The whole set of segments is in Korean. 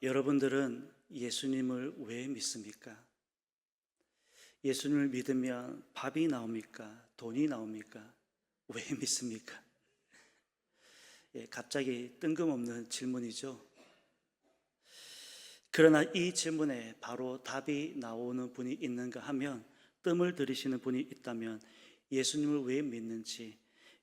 여러분들은 예수님을 왜 믿습니까? 예수님을 믿으면 밥이 나옵니까? 돈이 나옵니까? 왜 믿습니까? 갑자기 뜬금없는 질문이죠. 그러나 이 질문에 바로 답이 나오는 분이 있는가 하면, 뜸을 들이시는 분이 있다면 예수님을 왜 믿는지,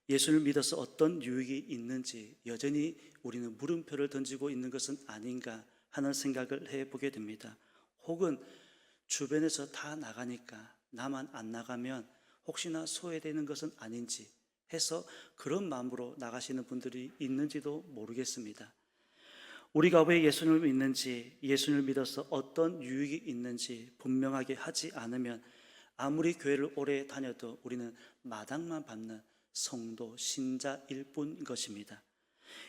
예수님을 믿어서 어떤 유익이 있는지 여전히 우리는 물음표를 던지고 있는 것은 아닌가 하는 생각을 해보게 됩니다. 혹은 주변에서 다 나가니까 나만 안 나가면 혹시나 소외되는 것은 아닌지 해서 그런 마음으로 나가시는 분들이 있는지도 모르겠습니다. 우리가 왜 예수님을 믿는지, 예수님을 믿어서 어떤 유익이 있는지 분명하게 하지 않으면 아무리 교회를 오래 다녀도 우리는 마당만 밟는 성도, 신자일 뿐인 것입니다.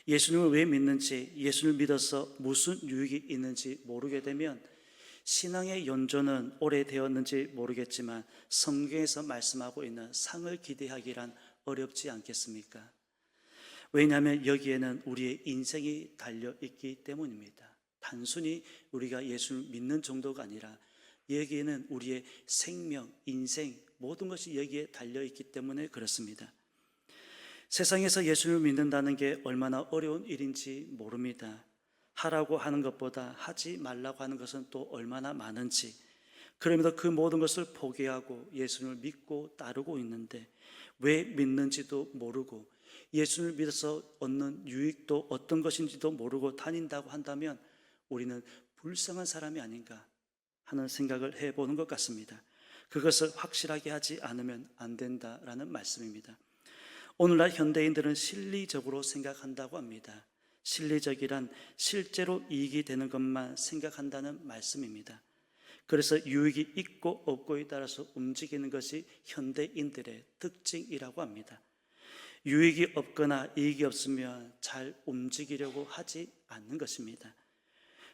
예수님을 왜 믿는지, 예수님을 믿어서 무슨 유익이 있는지 모르게 되면 신앙의 연조는 오래되었는지 모르겠지만 성경에서 말씀하고 있는 상을 기대하기란 어렵지 않겠습니까? 왜냐하면 여기에는 우리의 인생이 달려있기 때문입니다. 단순히 우리가 예수를 믿는 정도가 아니라 여기에는 우리의 생명, 인생, 모든 것이 여기에 달려있기 때문에 그렇습니다. 세상에서 예수를 믿는다는 게 얼마나 어려운 일인지 모릅니다. 하라고 하는 것보다 하지 말라고 하는 것은 또 얼마나 많은지, 그러면서 그 모든 것을 포기하고 예수님을 믿고 따르고 있는데 왜 믿는지도 모르고 예수님을 믿어서 얻는 유익도 어떤 것인지도 모르고 다닌다고 한다면 우리는 불쌍한 사람이 아닌가 하는 생각을 해보는 것 같습니다. 그것을 확실하게 하지 않으면 안 된다라는 말씀입니다. 오늘날 현대인들은 실리적으로 생각한다고 합니다. 실리적이란 실제로 이익이 되는 것만 생각한다는 말씀입니다. 그래서 유익이 있고 없고에 따라서 움직이는 것이 현대인들의 특징이라고 합니다. 유익이 없거나 이익이 없으면 잘 움직이려고 하지 않는 것입니다.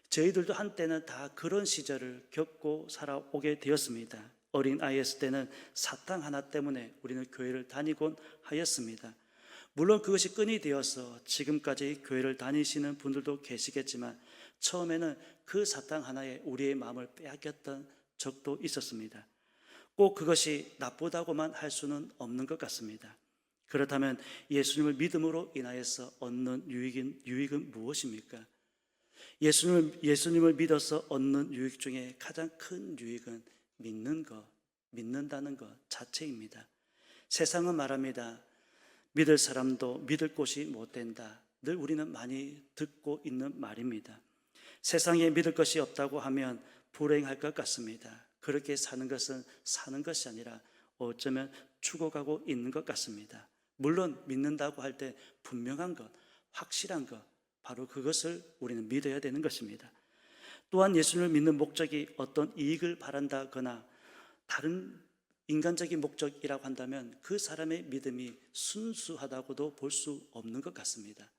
저희들도 한때는 다 그런 시절을 겪고 살아오게 되었습니다. 어린 아이였을 때는 사탕 하나 때문에 우리는 교회를 다니곤 하였습니다. 물론 그것이 끈이 되어서 지금까지 교회를 다니시는 분들도 계시겠지만 처음에는 그 사탕 하나에 우리의 마음을 빼앗겼던 적도 있었습니다. 꼭 그것이 나쁘다고만 할 수는 없는 것 같습니다. 그렇다면 예수님을 믿음으로 인하여서 얻는 유익은 무엇입니까? 예수님을 믿어서 얻는 유익 중에 가장 큰 유익은 믿는다는 것 자체입니다. 세상은 말합니다. 믿을 사람도 믿을 곳이 못 된다. 늘 우리는 많이 듣고 있는 말입니다. 세상에 믿을 것이 없다고 하면 불행할 것 같습니다. 그렇게 사는 것은 사는 것이 아니라 어쩌면 죽어가고 있는 것 같습니다. 물론 믿는다고 할 때 분명한 것, 확실한 것, 바로 그것을 우리는 믿어야 되는 것입니다. 또한 예수님을 믿는 목적이 어떤 이익을 바란다거나 다른 인간적인 목적이라고 한다면 그 사람의 믿음이 순수하다고도 볼 수 없는 것 같습니다.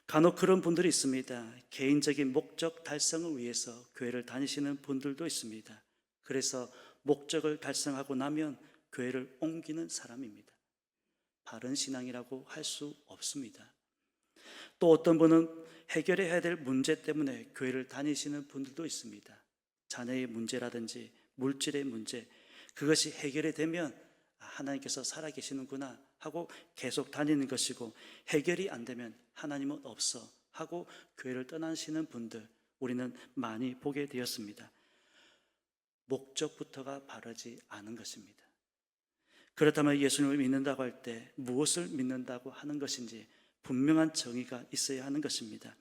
간혹 그런 분들이 있습니다. 개인적인 목적 달성을 위해서 교회를 다니시는 분들도 있습니다. 그래서 목적을 달성하고 나면 교회를 옮기는 사람입니다. 바른 신앙이라고 할 수 없습니다. 또 어떤 분은 해결해야 될 문제 때문에 교회를 다니시는 분들도 있습니다. 자녀의 문제라든지 물질의 문제, 그것이 해결이 되면 하나님께서 살아계시는구나 하고 계속 다니는 것이고, 해결이 안 되면 하나님은 없어 하고 교회를 떠나시는 분들 우리는 많이 보게 되었습니다. 목적부터가 바르지 않은 것입니다. 그렇다면 예수님을 믿는다고 할 때 무엇을 믿는다고 하는 것인지 분명한 정의가 있어야 하는 것입니다.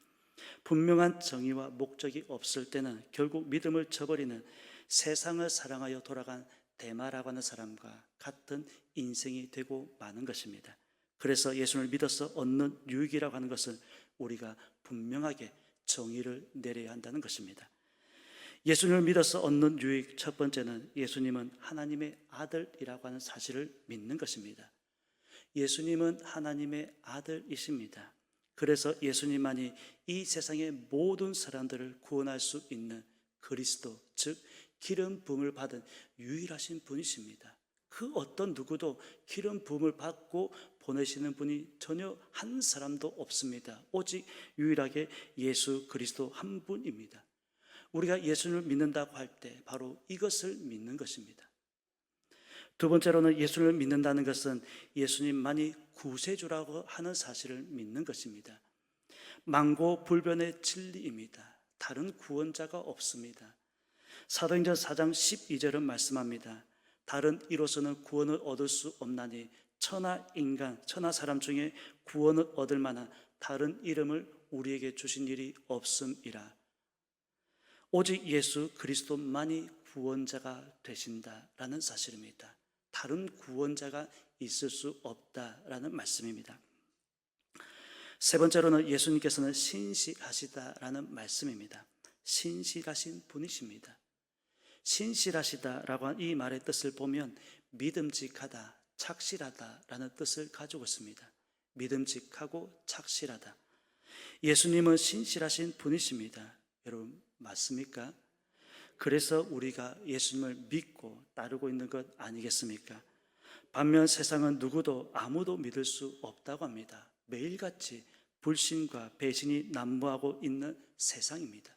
분명한 정의와 목적이 없을 때는 결국 믿음을 저버리는 세상을 사랑하여 돌아간 데마라고 하는 사람과 같은 인생이 되고 마는 것입니다. 그래서 예수님을 믿어서 얻는 유익이라고 하는 것은 우리가 분명하게 정의를 내려야 한다는 것입니다. 예수님을 믿어서 얻는 유익, 첫 번째는 예수님은 하나님의 아들이라고 하는 사실을 믿는 것입니다. 예수님은 하나님의 아들이십니다. 그래서 예수님만이 이 세상의 모든 사람들을 구원할 수 있는 그리스도, 즉 기름 부음을 받은 유일하신 분이십니다. 그 어떤 누구도 기름 부음을 받고 보내시는 분이 전혀 한 사람도 없습니다. 오직 유일하게 예수 그리스도 한 분입니다. 우리가 예수를 믿는다고 할 때 바로 이것을 믿는 것입니다. 두 번째로는 예수를 믿는다는 것은 예수님만이 구세주라고 하는 사실을 믿는 것입니다. 만고불변의 진리입니다. 다른 구원자가 없습니다. 사도행전 4장 12절은 말씀합니다. 다른 이로서는 구원을 얻을 수 없나니 천하 인간, 천하 사람 중에 구원을 얻을 만한 다른 이름을 우리에게 주신 일이 없음이라. 오직 예수 그리스도만이 구원자가 되신다라는 사실입니다. 다른 구원자가 있을 수 없다라는 말씀입니다. 세 번째로는 예수님께서는 신실하시다라는 말씀입니다. 신실하신 분이십니다. 신실하시다라고 한 이 말의 뜻을 보면 믿음직하다, 착실하다라는 뜻을 가지고 있습니다. 믿음직하고 착실하다. 예수님은 신실하신 분이십니다. 여러분 맞습니까? 그래서 우리가 예수님을 믿고 따르고 있는 것 아니겠습니까? 반면 세상은 누구도 아무도 믿을 수 없다고 합니다. 매일같이 불신과 배신이 난무하고 있는 세상입니다.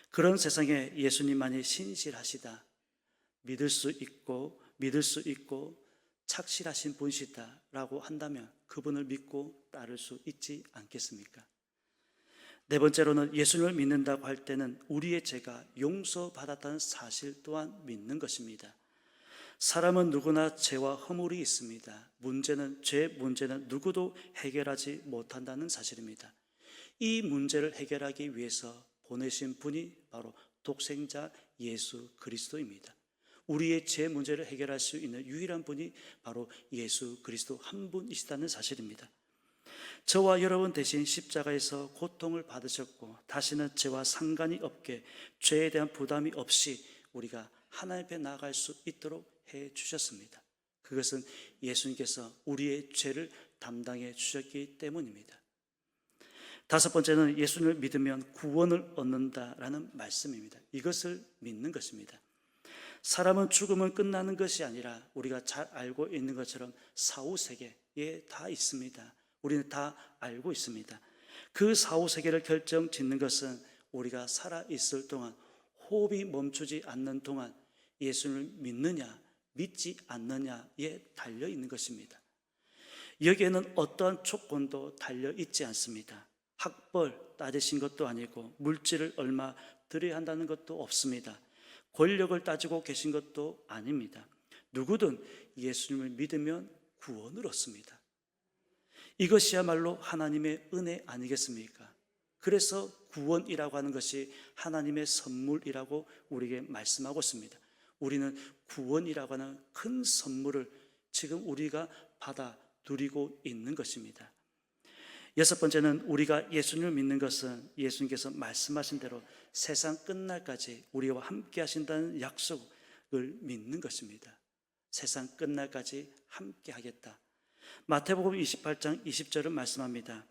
그런 세상에 예수님만이 신실하시다, 믿을 수 있고 착실하신 분이시다라고 한다면 그분을 믿고 따를 수 있지 않겠습니까? 네 번째로는 예수님을 믿는다고 할 때는 우리의 죄가 용서받았다는 사실 또한 믿는 것입니다. 사람은 누구나 죄와 허물이 있습니다. 죄 문제는 누구도 해결하지 못한다는 사실입니다. 이 문제를 해결하기 위해서 보내신 분이 바로 독생자 예수 그리스도입니다. 우리의 죄 문제를 해결할 수 있는 유일한 분이 바로 예수 그리스도 한 분이시다는 사실입니다. 저와 여러분 대신 십자가에서 고통을 받으셨고 다시는 죄와 상관이 없게 죄에 대한 부담이 없이 우리가 하나님 앞에 나아갈 수 있도록 해 주셨습니다. 그것은 예수님께서 우리의 죄를 담당해 주셨기 때문입니다. 다섯 번째는 예수님을 믿으면 구원을 얻는다라는 말씀입니다. 이것을 믿는 것입니다. 사람은 죽으면 끝나는 것이 아니라 우리가 잘 알고 있는 것처럼 사후세계에 다 있습니다. 우리는 다 알고 있습니다. 그 사후세계를 결정짓는 것은 우리가 살아있을 동안, 호흡이 멈추지 않는 동안 예수를 믿느냐 믿지 않느냐에 달려있는 것입니다. 여기에는 어떠한 조건도 달려있지 않습니다. 학벌 따지신 것도 아니고 물질을 얼마 드려야 한다는 것도 없습니다. 권력을 따지고 계신 것도 아닙니다. 누구든 예수님을 믿으면 구원을 얻습니다. 이것이야말로 하나님의 은혜 아니겠습니까? 그래서 구원이라고 하는 것이 하나님의 선물이라고 우리에게 말씀하고 있습니다. 우리는 구원이라고 하는 큰 선물을 지금 우리가 받아 누리고 있는 것입니다. 여섯 번째는 우리가 예수님을 믿는 것은 예수님께서 말씀하신 대로 세상 끝날까지 우리와 함께 하신다는 약속을 믿는 것입니다. 세상 끝날까지 함께 하겠다. 마태복음 28장 20절은 말씀합니다.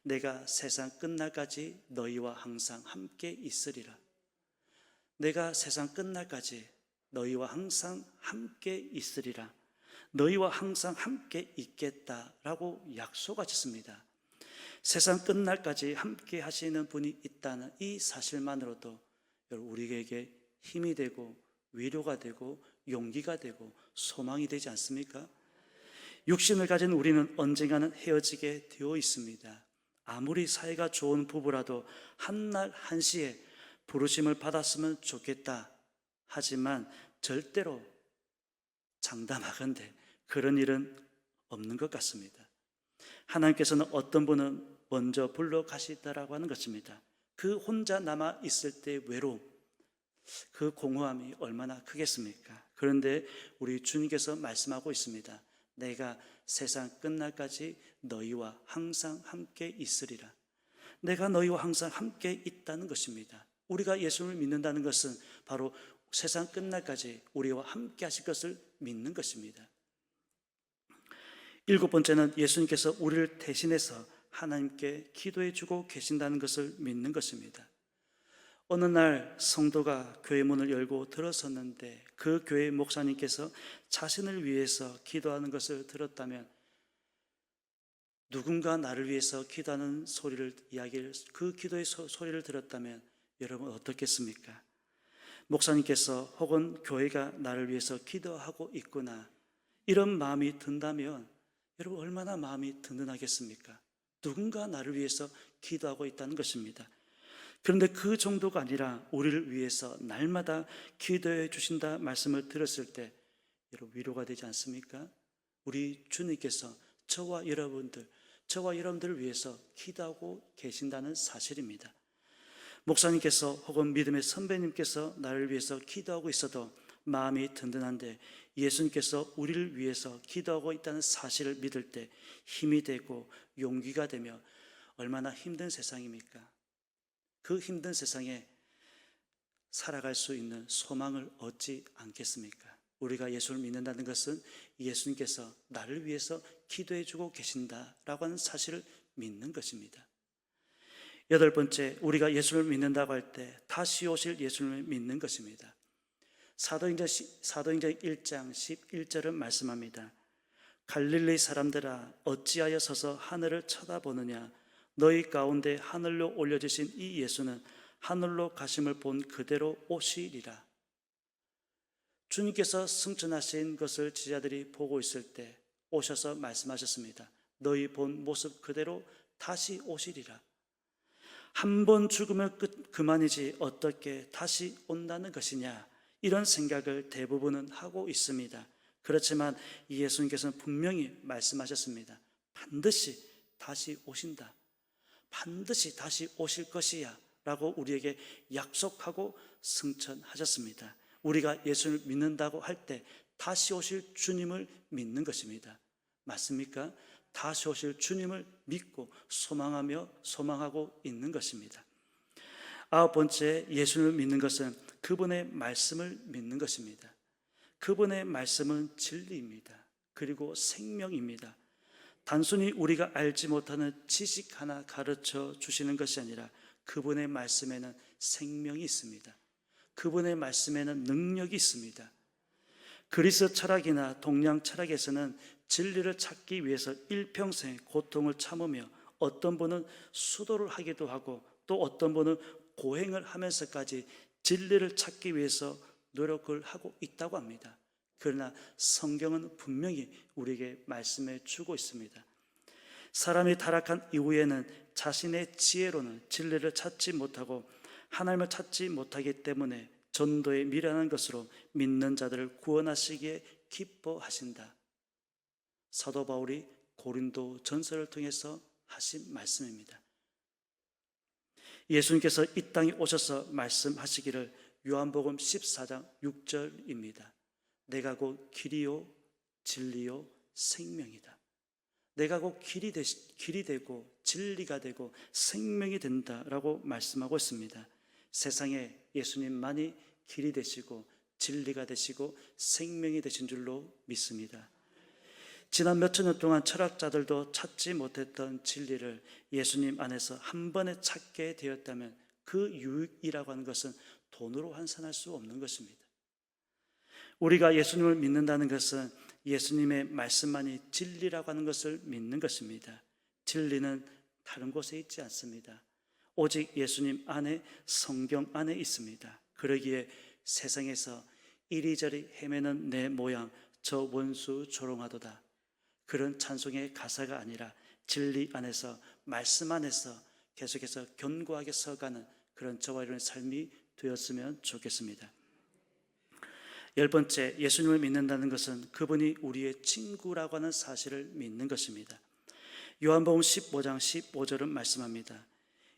내가 세상 끝날까지 너희와 항상 함께 있으리라. 내가 세상 끝날까지 너희와 항상 함께 있으리라. 너희와 항상 함께 있겠다라고 약속하셨습니다. 세상 끝날까지 함께 하시는 분이 있다는 이 사실만으로도 우리에게 힘이 되고 위로가 되고 용기가 되고 소망이 되지 않습니까? 육신을 가진 우리는 언젠가는 헤어지게 되어 있습니다. 아무리 사이가 좋은 부부라도 한날 한시에 부르심을 받았으면 좋겠다 하지만 절대로 장담하건대 그런 일은 없는 것 같습니다. 하나님께서는 어떤 분은 먼저 불러 가시더라고 하는 것입니다. 그 혼자 남아 있을 때 외로움, 그 공허함이 얼마나 크겠습니까? 그런데 우리 주님께서 말씀하고 있습니다. 내가 세상 끝날까지 너희와 항상 함께 있으리라. 내가 너희와 항상 함께 있다는 것입니다. 우리가 예수를 믿는다는 것은 바로 세상 끝날까지 우리와 함께 하실 것을 믿는 것입니다. 일곱 번째는 예수님께서 우리를 대신해서 하나님께 기도해 주고 계신다는 것을 믿는 것입니다. 어느 날 성도가 교회 문을 열고 들어섰는데 그 교회 목사님께서 자신을 위해서 기도하는 것을 들었다면, 누군가 나를 위해서 기도하는 그 기도의 소리를 들었다면 여러분 어떻겠습니까? 목사님께서 혹은 교회가 나를 위해서 기도하고 있구나, 이런 마음이 든다면 여러분 얼마나 마음이 든든하겠습니까? 누군가 나를 위해서 기도하고 있다는 것입니다. 그런데 그 정도가 아니라 우리를 위해서 날마다 기도해 주신다 말씀을 들었을 때 여러분 위로가 되지 않습니까? 우리 주님께서 저와 여러분들을 위해서 기도하고 계신다는 사실입니다. 목사님께서 혹은 믿음의 선배님께서 나를 위해서 기도하고 있어도 마음이 든든한데, 예수님께서 우리를 위해서 기도하고 있다는 사실을 믿을 때 힘이 되고 용기가 되며 얼마나 힘든 세상입니까? 그 힘든 세상에 살아갈 수 있는 소망을 얻지 않겠습니까? 우리가 예수를 믿는다는 것은 예수님께서 나를 위해서 기도해 주고 계신다라고 하는 사실을 믿는 것입니다. 8번째, 우리가 예수를 믿는다고 할 때 다시 오실 예수를 믿는 것입니다. 사도행전 1장 11절은 말씀합니다. 갈릴리 사람들아, 어찌하여 서서 하늘을 쳐다보느냐? 너희 가운데 하늘로 올려지신 이 예수는 하늘로 가심을 본 그대로 오시리라. 주님께서 승천하신 것을 제자들이 보고 있을 때 오셔서 말씀하셨습니다. 너희 본 모습 그대로 다시 오시리라. 한 번 죽으면 그만이지 어떻게 다시 온다는 것이냐, 이런 생각을 대부분은 하고 있습니다. 그렇지만 예수님께서는 분명히 말씀하셨습니다. 반드시 다시 오신다, 반드시 다시 오실 것이야 라고 우리에게 약속하고 승천하셨습니다. 우리가 예수를 믿는다고 할 때 다시 오실 주님을 믿는 것입니다. 맞습니까? 다시 오실 주님을 믿고 소망하고 있는 것입니다. 9번째, 예수를 믿는 것은 그분의 말씀을 믿는 것입니다. 그분의 말씀은 진리입니다. 그리고 생명입니다. 단순히 우리가 알지 못하는 지식 하나 가르쳐 주시는 것이 아니라 그분의 말씀에는 생명이 있습니다. 그분의 말씀에는 능력이 있습니다. 그리스 철학이나 동양 철학에서는 진리를 찾기 위해서 일평생 고통을 참으며 어떤 분은 수도를 하기도 하고 또 어떤 분은 고행을 하면서까지 진리를 찾기 위해서 노력을 하고 있다고 합니다. 그러나 성경은 분명히 우리에게 말씀해 주고 있습니다. 사람이 타락한 이후에는 자신의 지혜로는 진리를 찾지 못하고 하나님을 찾지 못하기 때문에 전도에 미련한 것으로 믿는 자들을 구원하시기에 기뻐하신다. 사도 바울이 고린도 전서를 통해서 하신 말씀입니다. 예수님께서 이 땅에 오셔서 말씀하시기를 요한복음 14장 6절입니다. 내가 곧 길이요 진리요 생명이다. 내가 곧 길이 되고 진리가 되고 생명이 된다라고 말씀하고 있습니다. 세상에 예수님만이 길이 되시고 진리가 되시고 생명이 되신 줄로 믿습니다. 지난 몇천 년 동안 철학자들도 찾지 못했던 진리를 예수님 안에서 한 번에 찾게 되었다면 그 유익이라고 하는 것은 돈으로 환산할 수 없는 것입니다. 우리가 예수님을 믿는다는 것은 예수님의 말씀만이 진리라고 하는 것을 믿는 것입니다. 진리는 다른 곳에 있지 않습니다. 오직 예수님 안에, 성경 안에 있습니다. 그러기에 세상에서 이리저리 헤매는 내 모양 저 원수 조롱하도다, 그런 찬송의 가사가 아니라 진리 안에서, 말씀 안에서 계속해서 견고하게 서가는 그런 저와 여러분의 삶이 되었으면 좋겠습니다. 10번째, 예수님을 믿는다는 것은 그분이 우리의 친구라고 하는 사실을 믿는 것입니다. 요한복음 15장 15절은 말씀합니다.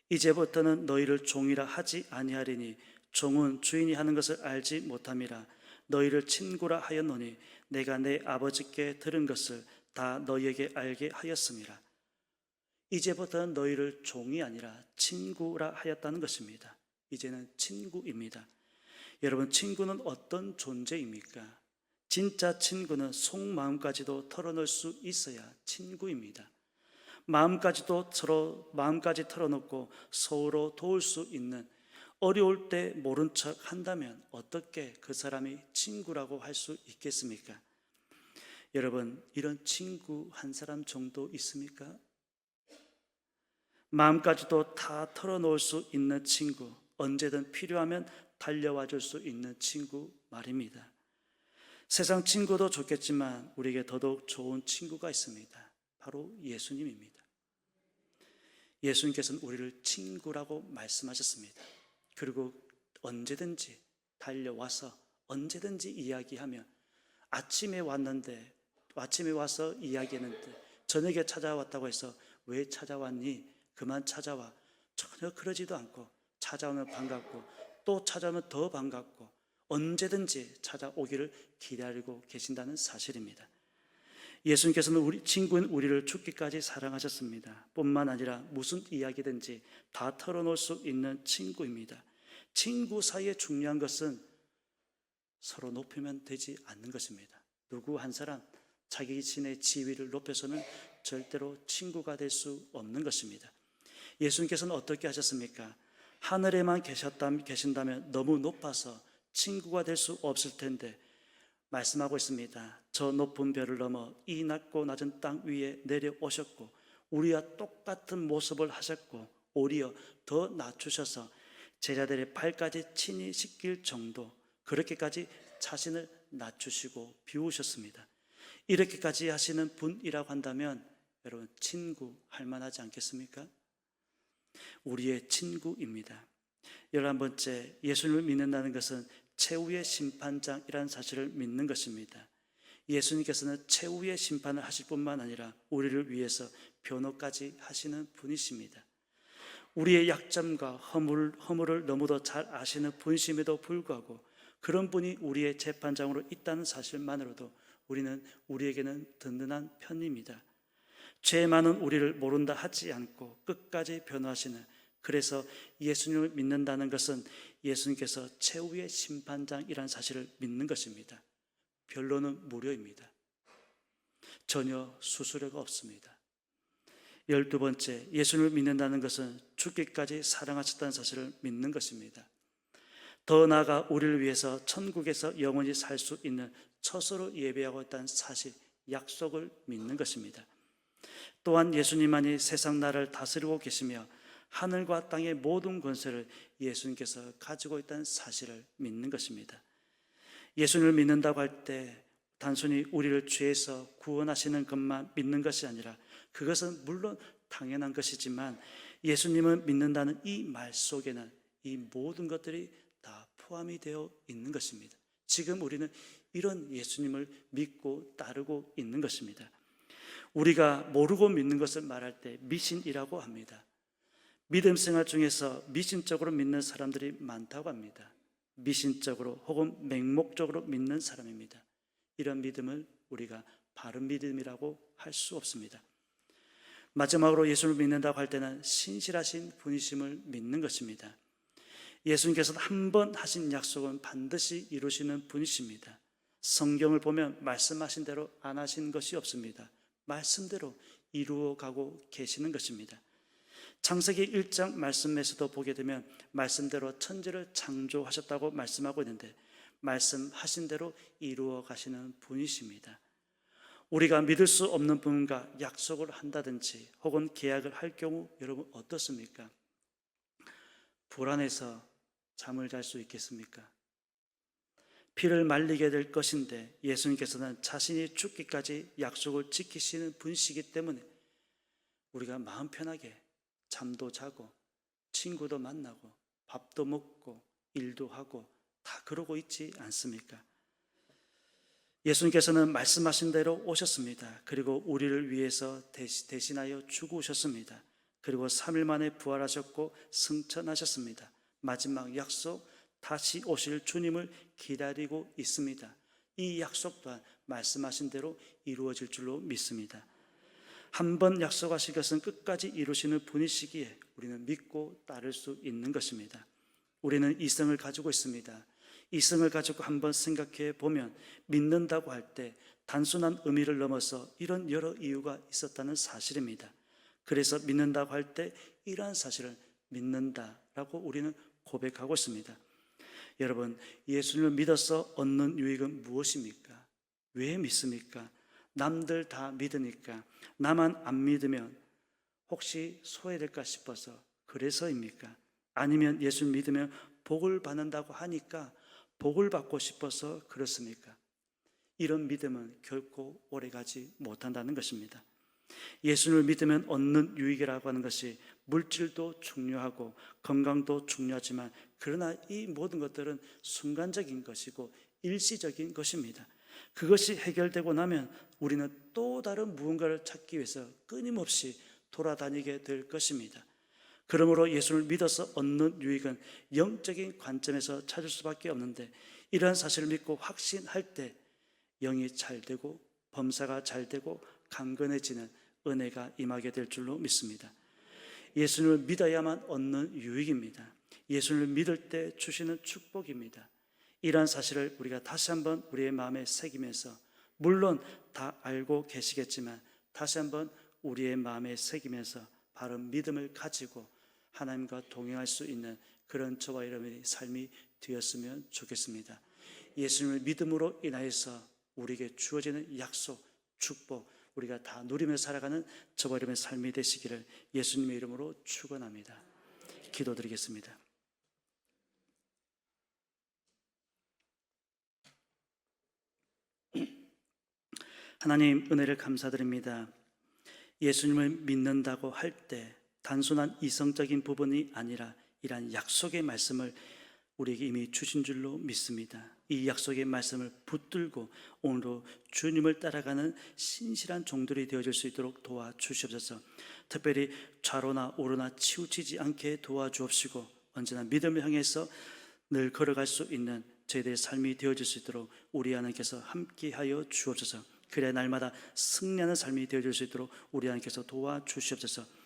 이제부터는 너희를 종이라 하지 아니하리니 종은 주인이 하는 것을 알지 못함이라. 너희를 친구라 하였노니 내가 내 아버지께 들은 것을 다 너희에게 알게 하였음이라. 이제부터는 너희를 종이 아니라 친구라 하였다는 것입니다. 이제는 친구입니다. 여러분, 친구는 어떤 존재입니까? 진짜 친구는 속마음까지도 털어놓을 수 있어야 친구입니다. 마음까지 털어놓고 서로 도울 수 있는, 어려울 때 모른 척 한다면 어떻게 그 사람이 친구라고 할 수 있겠습니까? 여러분, 이런 친구 한 사람 정도 있습니까? 마음까지도 다 털어놓을 수 있는 친구, 언제든 필요하면 달려와 줄 수 있는 친구 말입니다. 세상 친구도 좋겠지만 우리에게 더더욱 좋은 친구가 있습니다. 바로 예수님입니다. 예수님께서는 우리를 친구라고 말씀하셨습니다. 그리고 언제든지 달려와서 언제든지 이야기하며, 아침에 왔는데, 아침에 와서 이야기했는데 저녁에 찾아왔다고 해서 왜 찾아왔니? 그만 찾아와. 전혀 그러지도 않고, 찾아오면 반갑고 또 찾아오면 더 반갑고 언제든지 찾아오기를 기다리고 계신다는 사실입니다. 예수님께서는 우리 친구인 우리를 죽기까지 사랑하셨습니다. 뿐만 아니라 무슨 이야기든지 다 털어놓을 수 있는 친구입니다. 친구 사이에 중요한 것은 서로 높이면 되지 않는 것입니다. 누구 한 사람 자기 자신의 지위를 높여서는 절대로 친구가 될 수 없는 것입니다. 예수님께서는 어떻게 하셨습니까? 하늘에만 계신다면 너무 높아서 친구가 될 수 없을 텐데 말씀하고 있습니다. 저 높은 별을 넘어 이 낮고 낮은 땅 위에 내려오셨고 우리와 똑같은 모습을 하셨고 오히려 더 낮추셔서 제자들의 발까지 친히 씻길 정도, 그렇게까지 자신을 낮추시고 비우셨습니다. 이렇게까지 하시는 분이라고 한다면 여러분, 친구 할 만하지 않겠습니까? 우리의 친구입니다. 11번째, 예수님을 믿는다는 것은 최후의 심판장이라는 사실을 믿는 것입니다. 예수님께서는 최후의 심판을 하실 뿐만 아니라 우리를 위해서 변호까지 하시는 분이십니다. 우리의 약점과 허물을 너무도 잘 아시는 분이심에도 불구하고 그런 분이 우리의 재판장으로 있다는 사실만으로도 우리에게는 든든한 편입니다. 죄 많은 우리를 모른다 하지 않고 끝까지 변호하시는, 그래서 예수님을 믿는다는 것은 예수님께서 최후의 심판장이라는 사실을 믿는 것입니다. 변론은 무료입니다. 전혀 수수료가 없습니다. 12번째, 예수님을 믿는다는 것은 죽기까지 사랑하셨다는 사실을 믿는 것입니다. 더 나아가 우리를 위해서 천국에서 영원히 살 수 있는 처소로 예배하고 있다는 사실, 약속을 믿는 것입니다. 또한 예수님만이 세상 나라를 다스리고 계시며 하늘과 땅의 모든 권세를 예수님께서 가지고 있다는 사실을 믿는 것입니다. 예수님을 믿는다고 할 때 단순히 우리를 죄에서 구원하시는 것만 믿는 것이 아니라, 그것은 물론 당연한 것이지만 예수님을 믿는다는 이 말 속에는 이 모든 것들이 다 포함이 되어 있는 것입니다. 지금 우리는 이런 예수님을 믿고 따르고 있는 것입니다. 우리가 모르고 믿는 것을 말할 때 미신이라고 합니다. 믿음 생활 중에서 미신적으로 믿는 사람들이 많다고 합니다. 미신적으로 혹은 맹목적으로 믿는 사람입니다. 이런 믿음을 우리가 바른 믿음이라고 할 수 없습니다. 마지막으로 예수를 믿는다고 할 때는 신실하신 분이심을 믿는 것입니다. 예수님께서는 한 번 하신 약속은 반드시 이루시는 분이십니다. 성경을 보면 말씀하신 대로 안 하신 것이 없습니다. 말씀대로 이루어가고 계시는 것입니다. 창세기 1장 말씀에서도 보게 되면 말씀대로 천지를 창조하셨다고 말씀하고 있는데 말씀하신 대로 이루어 가시는 분이십니다. 우리가 믿을 수 없는 분과 약속을 한다든지 혹은 계약을 할 경우 여러분 어떻습니까? 불안해서 잠을 잘 수 있겠습니까? 피를 말리게 될 것인데 예수님께서는 자신이 죽기까지 약속을 지키시는 분이시기 때문에 우리가 마음 편하게 잠도 자고 친구도 만나고 밥도 먹고 일도 하고 다 그러고 있지 않습니까? 예수님께서는 말씀하신 대로 오셨습니다. 그리고 우리를 위해서 대신하여 죽으셨습니다. 그리고 3일 만에 부활하셨고 승천하셨습니다. 마지막 약속, 다시 오실 주님을 기다리고 있습니다. 이 약속 또한 말씀하신 대로 이루어질 줄로 믿습니다. 한 번 약속하신 것은 끝까지 이루시는 분이시기에 우리는 믿고 따를 수 있는 것입니다. 우리는 이성을 가지고 있습니다. 이성을 가지고 한번 생각해 보면 믿는다고 할 때 단순한 의미를 넘어서 이런 여러 이유가 있었다는 사실입니다. 그래서 믿는다고 할 때 이러한 사실을 믿는다라고 우리는 고백하고 있습니다. 여러분, 예수님을 믿어서 얻는 유익은 무엇입니까? 왜 믿습니까? 남들 다 믿으니까 나만 안 믿으면 혹시 소외될까 싶어서 그래서입니까? 아니면 예수를 믿으면 복을 받는다고 하니까 복을 받고 싶어서 그렇습니까? 이런 믿음은 결코 오래가지 못한다는 것입니다. 예수를 믿으면 얻는 유익이라고 하는 것이 물질도 중요하고 건강도 중요하지만, 그러나 이 모든 것들은 순간적인 것이고 일시적인 것입니다. 그것이 해결되고 나면 우리는 또 다른 무언가를 찾기 위해서 끊임없이 돌아다니게 될 것입니다. 그러므로 예수를 믿어서 얻는 유익은 영적인 관점에서 찾을 수밖에 없는데, 이러한 사실을 믿고 확신할 때 영이 잘 되고 범사가 잘 되고 강건해지는 은혜가 임하게 될 줄로 믿습니다. 예수님을 믿어야만 얻는 유익입니다. 예수님을 믿을 때 주시는 축복입니다. 이러한 사실을 우리가 다시 한번 우리의 마음에 새기면서, 물론 다 알고 계시겠지만 다시 한번 우리의 마음에 새기면서 바른 믿음을 가지고 하나님과 동행할 수 있는 그런 저와 여러분의 삶이 되었으면 좋겠습니다. 예수님을 믿음으로 인하여서 우리에게 주어지는 약속, 축복, 우리가 다 누리며 살아가는 저와 여러분의 삶이 되시기를 예수님의 이름으로 축원합니다. 기도드리겠습니다. 하나님, 은혜를 감사드립니다. 예수님을 믿는다고 할 때 단순한 이성적인 부분이 아니라 이러한 약속의 말씀을 우리에게 이미 주신 줄로 믿습니다. 이 약속의 말씀을 붙들고 오늘도 주님을 따라가는 신실한 종들이 되어질 수 있도록 도와주시옵소서. 특별히 좌로나 우로나 치우치지 않게 도와주옵시고, 언제나 믿음을 향해서 늘 걸어갈 수 있는 저희들의 삶이 되어질 수 있도록 우리 하나님께서 함께하여 주옵소서. 그래야 날마다 승리하는 삶이 되어질 수 있도록 우리 하나님께서 도와주시옵소서.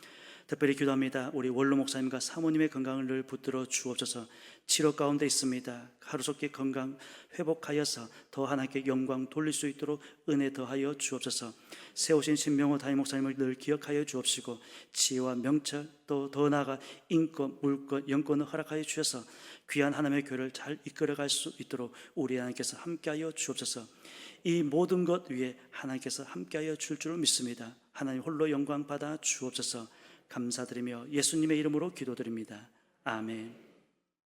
특별히 기도합니다. 우리 원로 목사님과 사모님의 건강을 늘 붙들어 주옵소서. 치료 가운데 있습니다. 하루속히 건강 회복하여서 더 하나님께 영광 돌릴 수 있도록 은혜 더하여 주옵소서. 세우신 신명호 담임 목사님을 늘 기억하여 주옵시고, 지혜와 명철, 또 더 나아가 인권, 물권, 영권을 허락하여 주셔서 귀한 하나님의 교회를 잘 이끌어갈 수 있도록 우리 하나님께서 함께하여 주옵소서. 이 모든 것 위에 하나님께서 함께하여 줄 줄을 믿습니다. 하나님 홀로 영광 받아 주옵소서. 감사드리며 예수님의 이름으로 기도드립니다. 아멘.